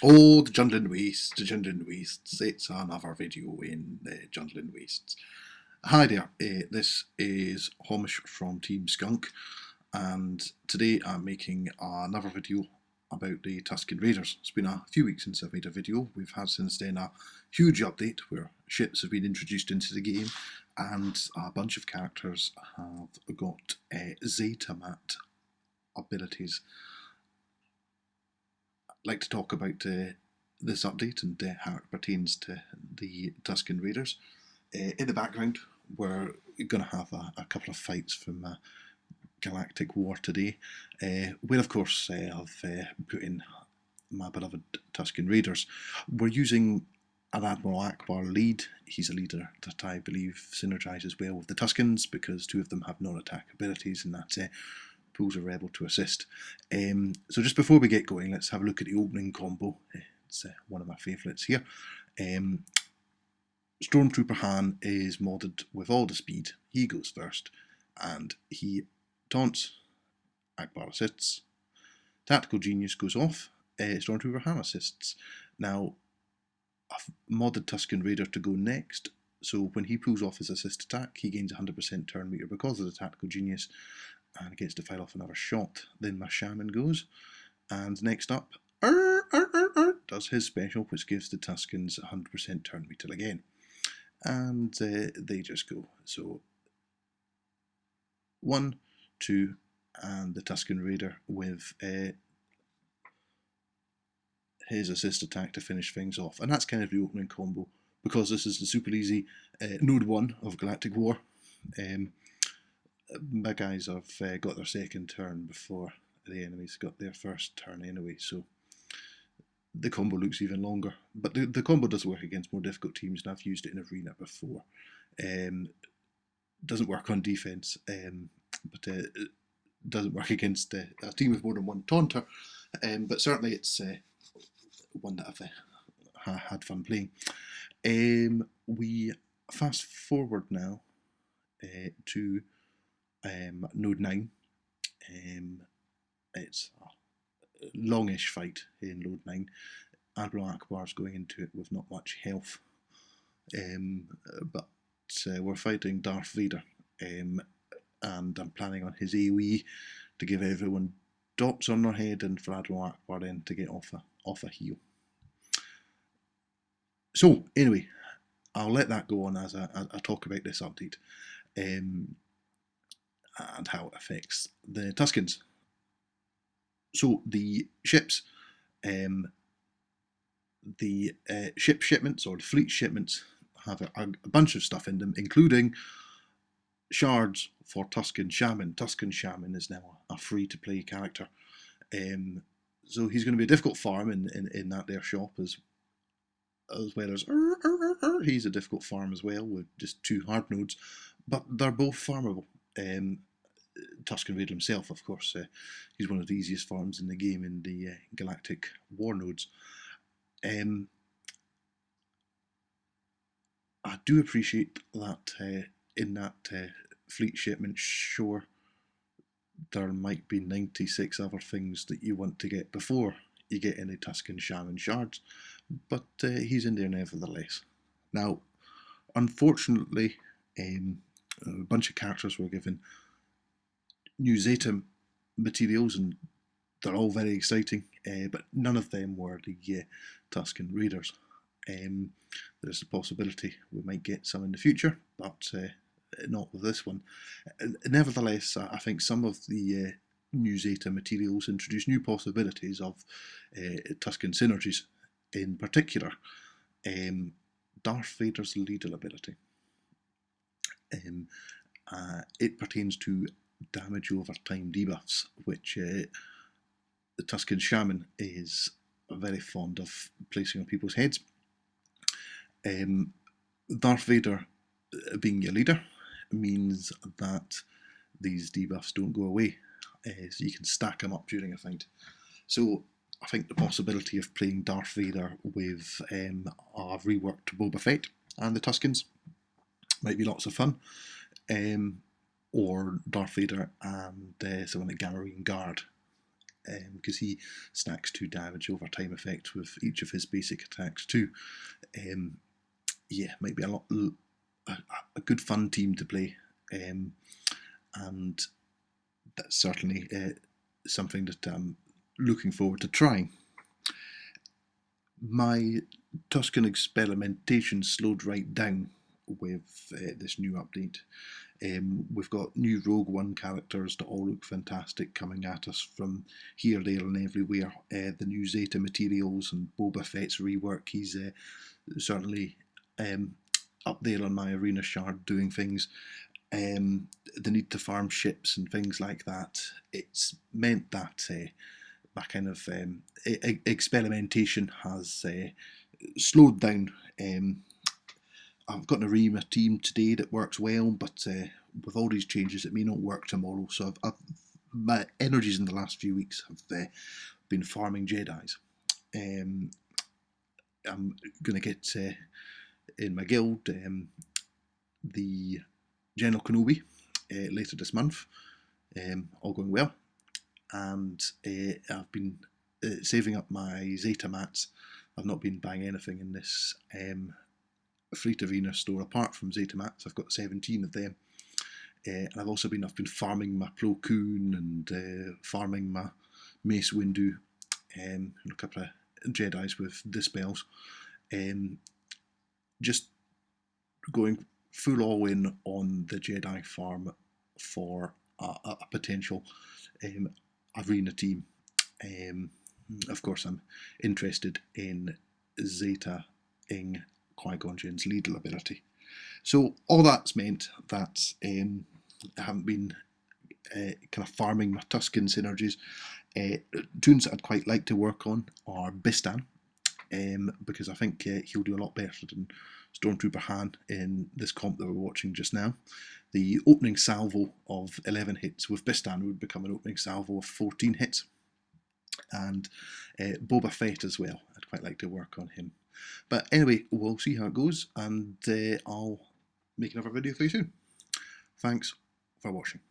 Oh, the Jundland Wastes, the Jundland Wastes. It's another video in the Jundland Wastes. Hi there, this is Hamish from Team Skunk, and today I'm making another video about the Tusken Raiders. It's been a few weeks since I've made a video. We've had since then a huge update where ships have been introduced into the game and a bunch of characters have got zeta mat abilities. I'd like to talk about this update and how it pertains to the Tusken Raiders. In the background, we're going to have a couple of fights from Galactic War today, where of course I've put in my beloved Tusken Raiders. We're using an Admiral Akbar lead. He's a leader that I believe synergises well with the Tuskens because two of them have non-attack abilities, and that's pulls a rebel to assist. So just before we get going, let's have a look at the opening combo. It's one of my favourites here. Stormtrooper Han is modded with all the speed. He goes first, and he taunts. Akbar assists. Tactical Genius goes off. Stormtrooper Han assists. Now, I've modded Tusken Raider to go next, so when he pulls off his assist attack, he gains 100% turn meter because of the Tactical Genius, and gets to fire off another shot. Then my Shaman goes, and next up, does his special, which gives the Tuskens 100% turn meter again. And they just go. So 1, 2, and the Tusken Raider with his assist attack to finish things off. And that's kind of the opening combo, because this is the super easy Node 1 of Galactic War. My guys have got their second turn before the enemies got their first turn anyway, so the combo looks even longer. But the combo does work against more difficult teams, and I've used it in Arena before. Doesn't work on defense, but it doesn't work against a team with more than one taunter. But certainly it's one that I've had fun playing. We fast forward now to Node 9. It's a longish fight in Node 9. Admiral Akbar's going into it with not much health, but we're fighting Darth Vader, and I'm planning on his AoE to give everyone dots on their head, and for Admiral Akbar then to get off a heal. So anyway, I'll let that go on as I talk about this update. And how it affects the Tuskens. So the ships, the ship shipments or the fleet shipments have a bunch of stuff in them, including shards for Tusken Shaman. Tusken Shaman is now a free-to-play character. So he's going to be a difficult farm in that there shop as well as he's a difficult farm as well with just 2 hard nodes, but they're both farmable. Tusken Raider himself, of course, he's one of the easiest farms in the game in the Galactic War nodes. I do appreciate that in that fleet shipment, sure, there might be 96 other things that you want to get before you get any Tusken Shaman shards, but he's in there nevertheless. Now, unfortunately, a bunch of characters were given new zeta materials, and they're all very exciting, but none of them were the Tusken Raiders. There's a possibility we might get some in the future, but not with this one. Nevertheless, I think some of the new zeta materials introduce new possibilities of Tusken synergies. In particular, Darth Vader's leader ability. It pertains to damage over time debuffs, which the Tusken Shaman is very fond of placing on people's heads. Darth Vader being your leader means that these debuffs don't go away, so you can stack them up during a fight. So I think the possibility of playing Darth Vader with a reworked Boba Fett and the Tuskens might be lots of fun. Or Darth Vader and someone like Gamorrean Guard because he stacks 2 damage over time effect with each of his basic attacks too. Yeah, might be a good fun team to play, and that's certainly something that I'm looking forward to trying. My Tusken experimentation slowed right down with this new update. We've got new Rogue One characters that all look fantastic coming at us from here, there, and everywhere. The new Zeta materials and Boba Fett's rework. He's certainly up there on my arena shard doing things. The need to farm ships and things like that. It's meant that my kind of experimentation has slowed down. I've got an arena team today that works well, but with all these changes, it may not work tomorrow. So my energies in the last few weeks have been farming Jedi's. I'm going to get in my guild the General Kenobi later this month, all going well. And I've been saving up my Zeta mats. I've not been buying anything in this Fleet Arena store apart from Zeta mats. I've got 17 of them, and I've been farming my Plo Koon and farming my Mace Windu, and a couple of Jedi's with dispels. Just going full all in on the Jedi farm for a potential arena team. Of course, I'm interested in Zeta-ing Qui-Gon Jinn's Leadle ability. So all that's meant that I haven't been kind of farming my Tusken synergies. Tunes that I'd quite like to work on are Bistan, because I think he'll do a lot better than Stormtrooper Han in this comp that we're watching just now. The opening salvo of 11 hits with Bistan would become an opening salvo of 14 hits. And Boba Fett as well. I'd quite like to work on him. But anyway, we'll see how it goes, and I'll make another video for you soon. Thanks for watching.